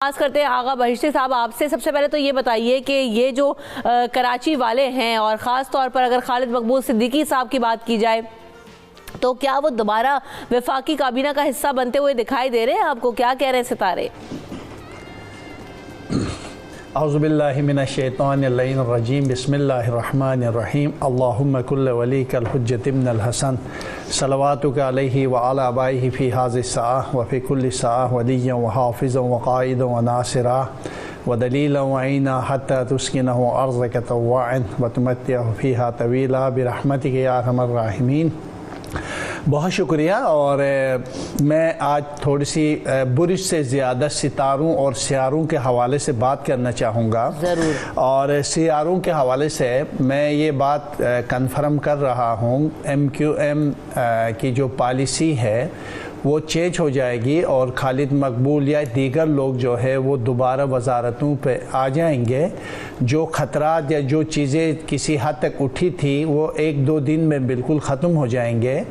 خاص کرتے ہیں آغا بہشتی صاحب آپ سے، سب سے پہلے تو یہ بتائیے کہ یہ جو کراچی والے ہیں اور خاص طور پر اگر خالد مقبول صدیقی صاحب کی بات کی جائے تو کیا وہ دوبارہ وفاقی کابینہ کا حصہ بنتے ہوئے دکھائی دے رہے ہیں آپ کو؟ کیا کہہ رہے ہیں ستارے؟ اعوذ باللہ من الشیطان اللعین الرجیم، بسم اللہ الرحمن الرحیم، اللہم کل ولیک الحجت ابن الحسن صلواتک علیہ وعلی آبائہ فی حاض الساعہ وفی کل ساعہ ولیا وحافظا وقائدا وناصرا ودلیلا وعینا حتی تسکنہ ارضک طوعا وتمتعہ فیہا طویلا برحمتک یا ارحم الراحمین۔ بہت شکریہ۔ اور میں آج تھوڑی سی برج سے زیادہ ستاروں اور سیاروں کے حوالے سے بات کرنا چاہوں گا ضرور۔ اور سیاروں کے حوالے سے میں یہ بات کنفرم کر رہا ہوں، MQM کی جو پالیسی ہے وہ چینج ہو جائے گی اور خالد مقبول یا دیگر لوگ جو ہے وہ دوبارہ وزارتوں پہ آ جائیں گے۔ جو خطرات یا جو چیزیں کسی حد تک اٹھی تھی وہ ایک دو دن میں بالکل ختم ہو جائیں گے،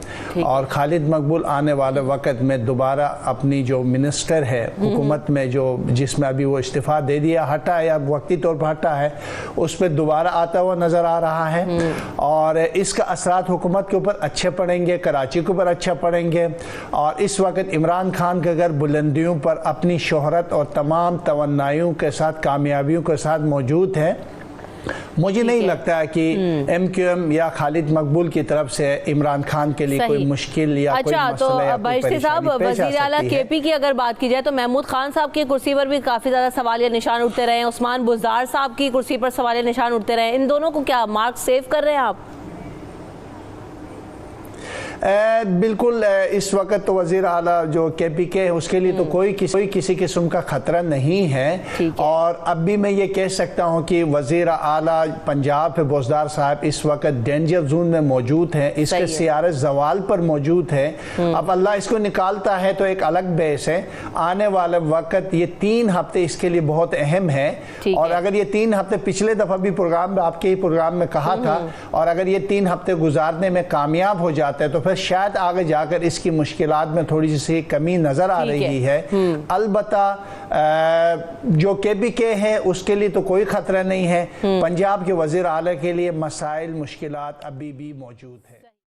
اور خالد مقبول آنے والے وقت میں دوبارہ اپنی جو منسٹر ہے حکومت میں جس میں ابھی وہ استعفیٰ دے دیا، ہٹا یا وقتی طور پر ہٹا ہے، اس پہ دوبارہ آتا ہوا نظر آ رہا ہے، اور اس کا اثرات حکومت کے اوپر اچھے پڑیں گے، کراچی کے اوپر اچھا پڑیں گے۔ اور اس وقت عمران خان کے اگر بلندیوں پر اپنی شہرت اور تمام توانائیوں کے ساتھ کامیابیوں کے ساتھ موجود ہے، مجھے نہیں لگتا ہے کہ MQM یا خالد مقبول کی طرف سے عمران خان کے لیے کوئی مشکل یا کوئی مسئلہ یا کوئی بہشتی صاحب، وزیر اعلیٰ KP کی اگر بات کی جائے تو محمود خان صاحب کی کرسی پر بھی کافی زیادہ سوالیہ نشان اٹھتے رہے ہیں، عثمان بزدار صاحب کی کرسی پر سوالیہ نشان اٹھتے رہے ہیں، ان دونوں کو کیا مارک سیو کر رہے ہیں آپ؟ بالکل، اس وقت تو وزیر اعلیٰ جو KP کے ہے اس کے لیے تو کوئی کسی قسم کا خطرہ نہیں ہے، اور اب بھی میں یہ کہہ سکتا ہوں کہ وزیر اعلیٰ پنجاب بزدار صاحب اس وقت ڈینجر زون میں موجود ہیں، اس کے سیارے زوال پر موجود ہے۔ اب اللہ اس کو نکالتا ہے تو ایک الگ بیس ہے، آنے والے وقت یہ 3 ہفتے اس کے لیے بہت اہم ہے، اور اگر یہ 3 ہفتے پچھلے دفعہ بھی پروگرام میں آپ کے ہی پروگرام میں کہا تھا، اور اگر یہ 3 ہفتے گزارنے میں کامیاب ہو جاتے ہیں تو پھر شاید آگے جا کر اس کی مشکلات میں تھوڑی سی کمی نظر آ رہی ہے۔ البتہ جو KP کے ہے اس کے لیے تو کوئی خطرہ نہیں ہے، پنجاب کے وزیر اعلیٰ کے لیے مسائل مشکلات ابھی بھی موجود ہے۔